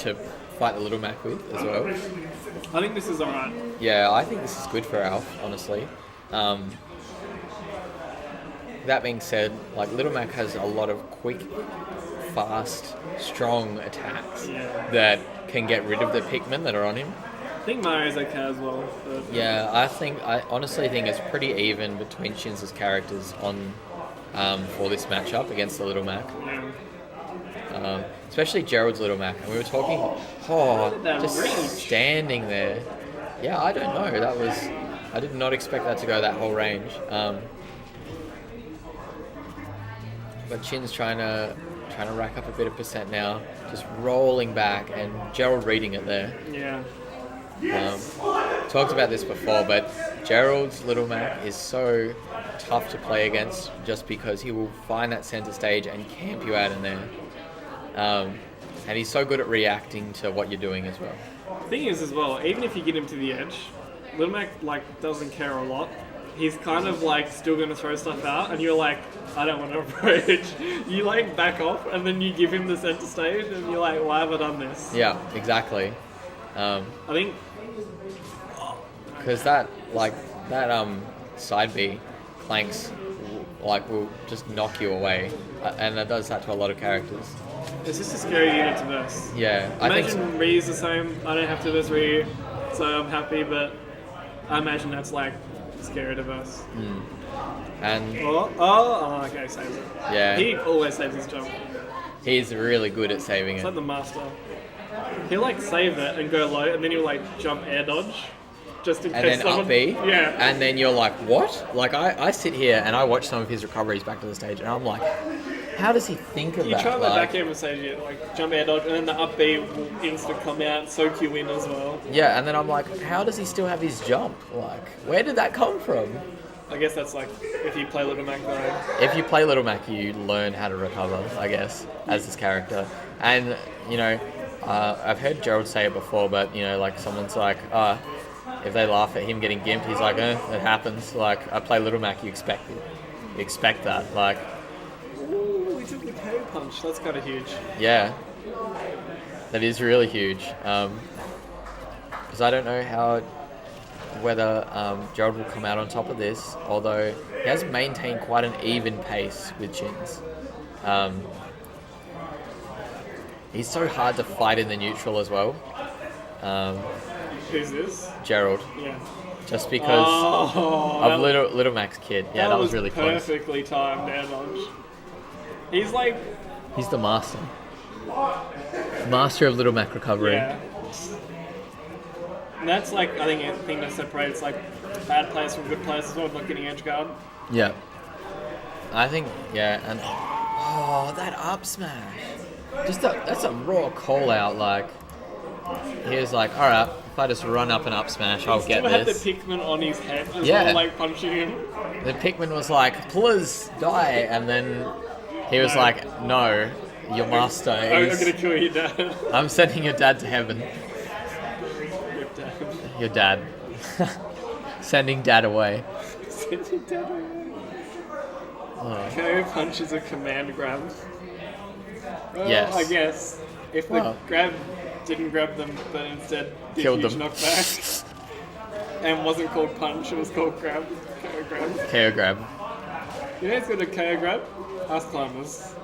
to fight the Little Mac with as well. I think this is alright. Yeah, I think this is good for Alf, honestly. That being said, like Little Mac has a lot of quick, fast, strong attacks that can get rid of the Pikmin that are on him. I think Mario's okay as well. But... Yeah, I honestly think it's pretty even between Shin's characters on for this matchup against the Little Mac. Yeah. Especially Gerald's Little Mac. And we were talking, just standing there. Yeah, I don't know. I did not expect that to go that whole range. But Shin's trying to rack up a bit of percent now, just rolling back, and Gerald reading it there. Yeah. Talked about this before, but Gerald's Little Mac is so tough to play against just because he will find that center stage and camp you out in there. And he's so good at reacting to what you're doing as well. The thing is as well, even if you get him to the edge, Little Mac doesn't care a lot. He's kind of still going to throw stuff out, and you're like, I don't want to approach. You back off, and then you give him the center stage, and you're like, why have I done this? Yeah, exactly. I think because that side B clanks will just knock you away, and that does that to a lot of characters. It's just a scary unit to verse. Yeah, Imagine Ree's the same. I don't have to verse Ree, so I'm happy, but I imagine that's scary to verse. And okay, saves it. Yeah, he always saves his jump. He's really good at saving It's it. like the master. He'll save it and go low, and then he'll jump air dodge, just in And case then someone. up B. Yeah. And then you're like, what? I sit here and I watch some of his recoveries back to the stage, and I'm like, how does he think of You that? try that back end stage, jump air dodge, and then the up B will insta come out and soak you in as well. Yeah, and then I'm like, how does he still have his jump? Where did that come from? I guess that's if you play Little Mac though. If you play Little Mac, you learn how to recover, I guess, as this character. And, I've heard Gerald say it before, but, someone's like, if they laugh at him getting gimped, he's like, it happens. I play Little Mac, you expect it. You expect that. Ooh, we took the KO punch. That's kind of huge. Yeah. That is really huge. Because I don't know whether Gerald will come out on top of this, although he has maintained quite an even pace with Chins. He's so hard to fight in the neutral as well. Who's this? Gerald. Yeah. Just because of Little Mac's kid. Yeah, that was really close. Perfectly timed air dodge. He's He's the master. Master of Little Mac recovery. Yeah. And that's I think a thing that separates bad players from good players as well, not getting edge guard. Yeah. I think, and that up smash. That's a raw call out, he was like, alright, if I just run up and up smash, I'll get this. He had the Pikmin on his head as well, punching him. The Pikmin was like, please die, and then he was like, no, your master I'm gonna kill your dad. I'm sending your dad to heaven. Your dad. Sending dad away. Sending dad away. KO punch is a command grab. Well, yes. I guess. If the grab didn't grab them, but instead did killed huge them. knockback, and wasn't called punch, it was called grab. KO grab. KO grab. You know who's got a KO grab? Ice Climbers.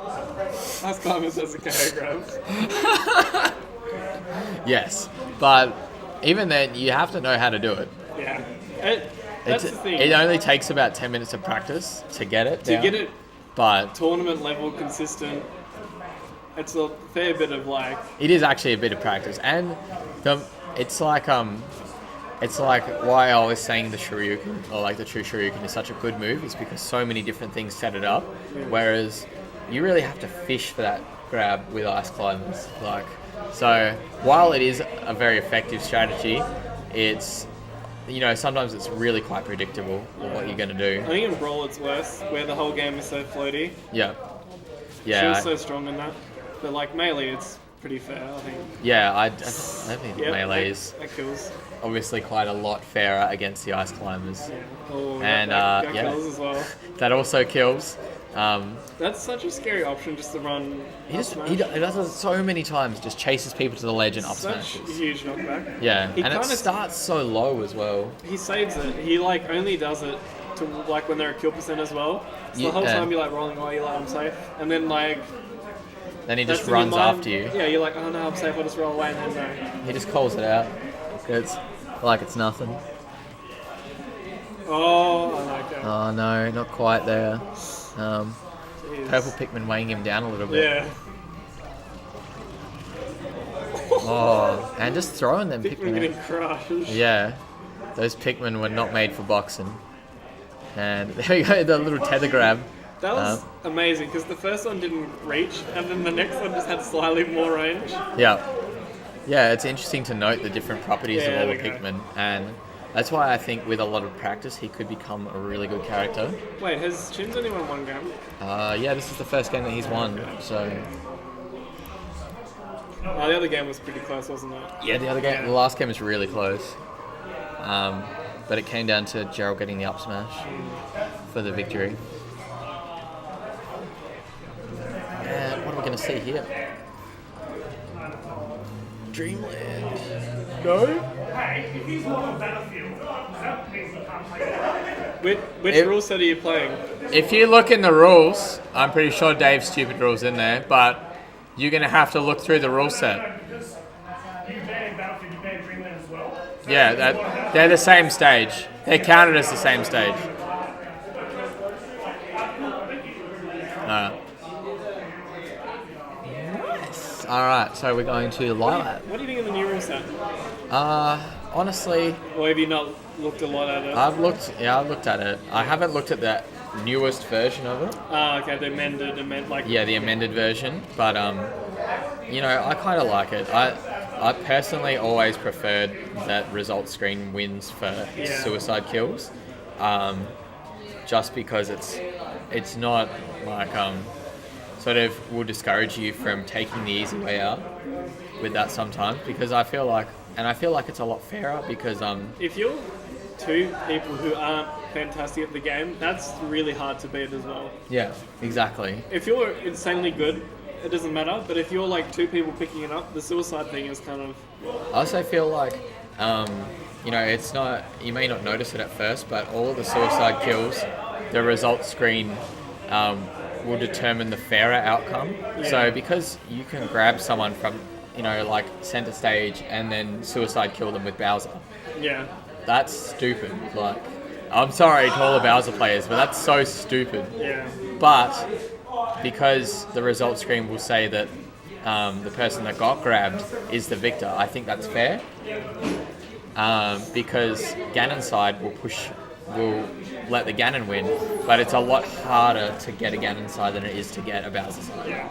Ice Climbers has a KO grab. Yes, but even then, you have to know how to do it. Yeah. That's the thing. It only takes about 10 minutes of practice to get it down. Get it but tournament level consistent, it's a fair bit of It is actually a bit of practice, and it's like why I was saying the Shoryuken, or the true Shoryuken, is such a good move, is because so many different things set it up, whereas you really have to fish for that grab with Ice Climbers. So while it is a very effective strategy, it's sometimes it's really quite predictable what you're going to do. I think in Brawl it's worse, where the whole game is so floaty. Yeah. She was so strong in that. But melee, it's pretty fair, I think. Yeah, I think melee is that kills. obviously quite a lot fairer against the Ice Climbers. Yeah. Oh, and that kills as well. That also kills. That's such a scary option just to run. He up just smash. he does it so many times. Just chases people to the ledge and up Such a smashes. huge knockback. Yeah, He and it kinda- starts so low as well. He saves it. He like only does it to like when they're at kill percent as well. So the whole Yeah. time you're like rolling away, you're like I'm safe, and then like Then he that's just in your runs mind. after you. Yeah, you're like oh no, I'm safe. I'll just roll away, and then no. He just calls it out. It's like it's nothing. Oh, I like that. Oh no, not quite there. Jeez. Purple Pikmin weighing him down a little bit. Yeah. Oh, and just throwing them Pikmin Pikmin. getting crushed. Yeah, those Pikmin were not made for boxing. And there we go, the little tether grab. That was amazing because the first one didn't reach, and then the next one just had slightly more range. Yeah. Yeah, it's interesting to note the different properties Yeah, of all the there we go. Pikmin. And that's why I think with a lot of practice, he could become a really good character. Wait, has Chin's only won one game? Yeah, this is the first game that he's won. So, Oh, the other game was pretty close, wasn't it? yeah, the Yeah. last game was really close. But it came down to Gerald getting the up smash for the victory. And what are we going to see here? Dreamland. No? Which It- rule set are you playing? If you look in the rules, I'm pretty sure Dave's stupid rules in there, but you're going to have to look through the rule set. Yeah, they're the same stage. They're counted as the same stage. Nice. Alright, so we're going to Lilac. What do you think of the new rule set? Honestly, Or have you not looked a lot at it? I've looked at it. I haven't looked at the newest version of it. Okay, they amended like Yeah, the amended version, but I kind of like it. I personally always preferred that result screen wins for Yeah. suicide kills, just because it's not like sort of will discourage you from taking the easy way out with that sometimes, because I feel like it's a lot fairer because if you're two people who aren't fantastic at the game, that's really hard to beat as well. yeah, exactly. If you're insanely good, it doesn't matter. But if you're like two people picking it up, the suicide thing is kind of I also feel like, it's not, you may not notice it at first, but all the suicide kills, the result screen will determine the fairer outcome. Yeah. So because you can grab someone from, like center stage and then suicide kill them with Bowser, yeah. that's stupid. Like, I'm sorry to all the Bowser players, but that's so stupid. Yeah. But because the result screen will say that the person that got grabbed is the victor, I think that's fair. Because Ganon's side will let the Ganon win, but it's a lot harder to get a Ganon side than it is to get a Bowser side. Yeah.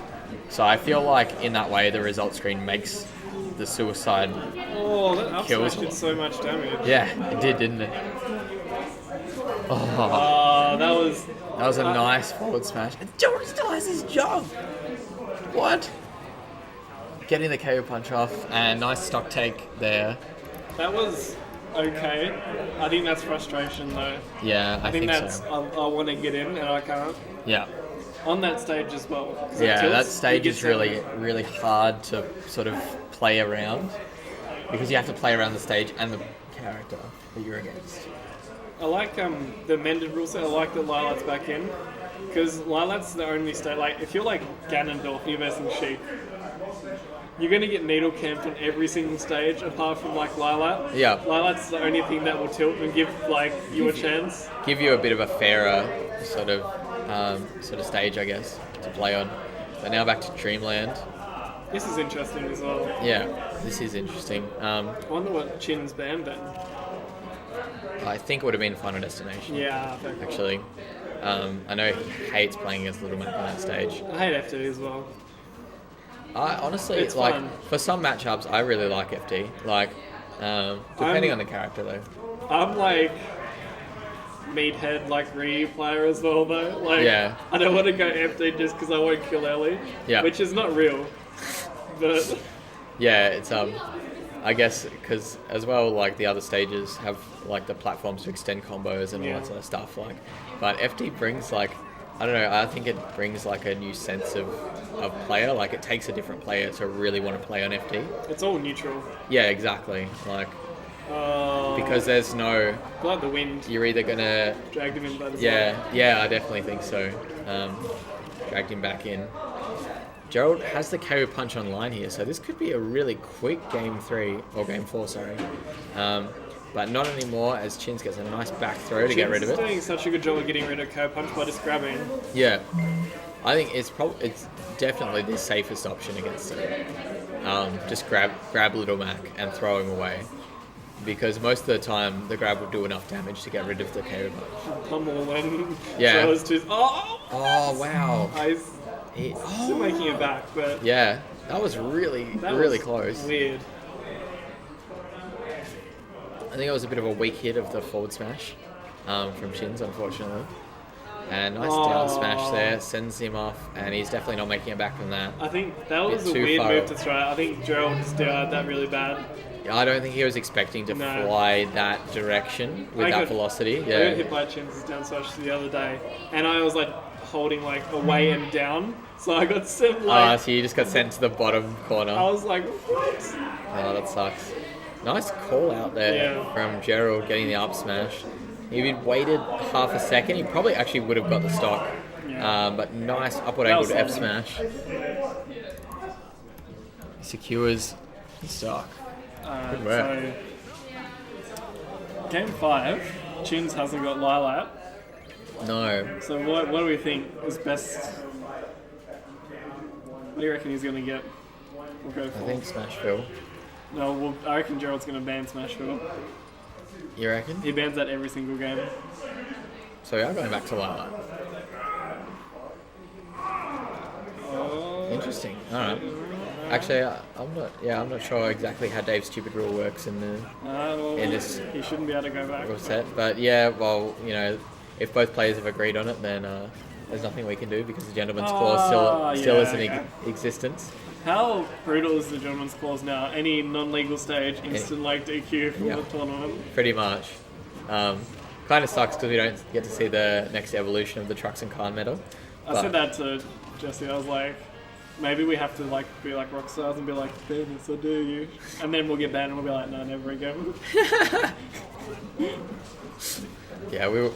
So I feel like in that way the result screen makes the suicide. Oh, that up Kills smash did so much damage. Yeah, it did, didn't it? Oh, Oh, that was that was a nice forward smash. And Gerald still has his job. What? Getting the KO punch off and nice stock take there. that was okay. I think that's frustration though. Yeah, I think that's so. I want to get in and I can't. Yeah. On that stage as well. 'Cause it Yeah, tilts, that stage you is get really, seven. really hard to sort of play around because you have to play around the stage and the character that you're against. I like the amended rule set. I like that Lilat's back in because Lilat's the only stage. Like if you're like Ganondorf, you're versing Sheik. You're gonna get needle camped on every single stage apart from like Lilat. Yeah. Lilat's the only thing that will tilt and give like you a chance. Give you a bit of a fairer sort of stage, I guess, to play on. But now back to Dreamland. This is interesting as well. Yeah, this is interesting. I wonder what Chin's banned then. I think it would have been Final Destination. Yeah, I think. Actually, I know he hates playing against Little Mac on that stage. I hate FD as well. I honestly, It's like, fun. for some matchups, I really like FD. Like, depending on the character though. I'm like meathead like Ryu player as well though. Like Yeah. I don't want to go FD just because I won't kill early. Yeah. Which is not real. But Yeah, it's I guess because as well, like the other stages have like the platforms to extend combos and all Yeah. that sort of stuff. Like, but FD brings like I don't know. I think it brings like a new sense of player. Like it takes a different player to really want to play on FD. It's all neutral. Yeah, exactly. Like because there's no. Like the wind You're either gonna. dragged him in by the Yeah, I definitely think so. Dragged him back in. Gerald has the KO punch online here, so this could be a really quick game 3 or game 4. Sorry. But not anymore, as Chins gets a nice back throw to get rid of it. He's doing such a good job of getting rid of KO punch by just grabbing. Yeah, I think it's definitely the safest option against it. Just grab Little Mac and throw him away, because most of the time the grab will do enough damage to get rid of the KO punch. Pummel and Yeah. throws to Oh wow! He's still making it back, but Yeah, that was really close. Weird. I think it was a bit of a weak hit of the forward smash from Chins, unfortunately. And nice down smash there, sends him off, and he's definitely not making it back from that. I think that was a too weird far move up. to throw. I think Gerald just did that really bad. I don't think he was expecting to No. fly that direction with that velocity. I got Yeah, hit by Chins' down smash the other day, and I was like holding like away and down, so I got sent like. so you just got sent to the bottom corner. I was like, what? Oh, that sucks. Nice call out there Yeah. from Gerald getting the up smash. If he'd waited half a second, he probably actually would have got the stock. Yeah. But nice upward That angle was to F solid. smash. He secures the stock. Good work. So, game 5, Chins hasn't got Lilat. No. So what do we think is best? What do you reckon he's going to get? We'll go for. I think Smashville. No, I reckon Gerald's going to ban Smashville. You reckon? He bans that every single game. So we are going back to Lilac. Interesting. All right. Actually, I'm not sure exactly how Dave's stupid rule works in the in this He shouldn't be able to go back. rule set. But yeah, well, if both players have agreed on it, then there's nothing we can do because the gentleman's clause still is in existence. How brutal is the gentleman's clause now? Any non-legal stage, instant like DQ from the tournament. Pretty much. Kind of sucks because we don't get to see the next evolution of the Trucks and Khan medal. I said that to Jesse. I was like, maybe we have to like be like rock stars and be like, ban this, I dare you. And then we'll get banned and we'll be like, no, never again. Yeah, we'll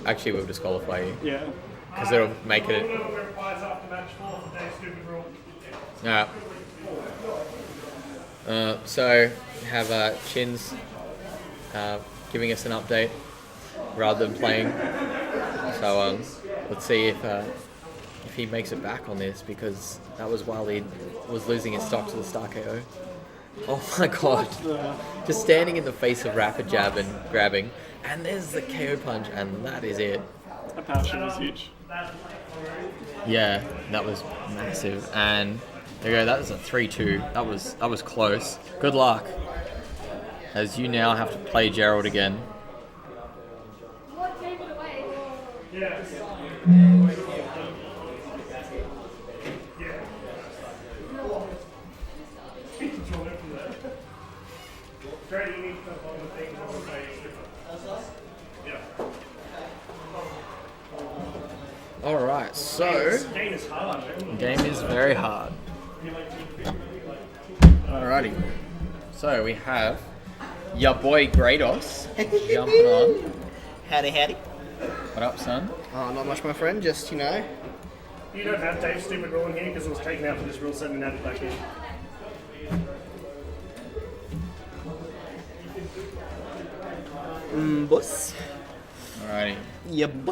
disqualify you Yeah. because it'll make it. Yeah. So we have Chins giving us an update rather than playing. So let's see if he makes it back on this, because that was while he was losing his stock to the Star KO. Oh my god. Just standing in the face of rapid jab and grabbing, and there's the KO punch, and that is it. That power shift was huge. Yeah, that was massive. And there you go, that was a 3-2. That was close. Good luck, as you now have to play Gerald again. Alright, so game is very hard. Alrighty. So we have your boy Grados jumping on. Howdy, howdy. What up, son? Oh, not much, my friend. Just, You don't have Dave's stupid rule in here because it was taken out for this rule set and added back in. boss. Alrighty. Yeah, boss.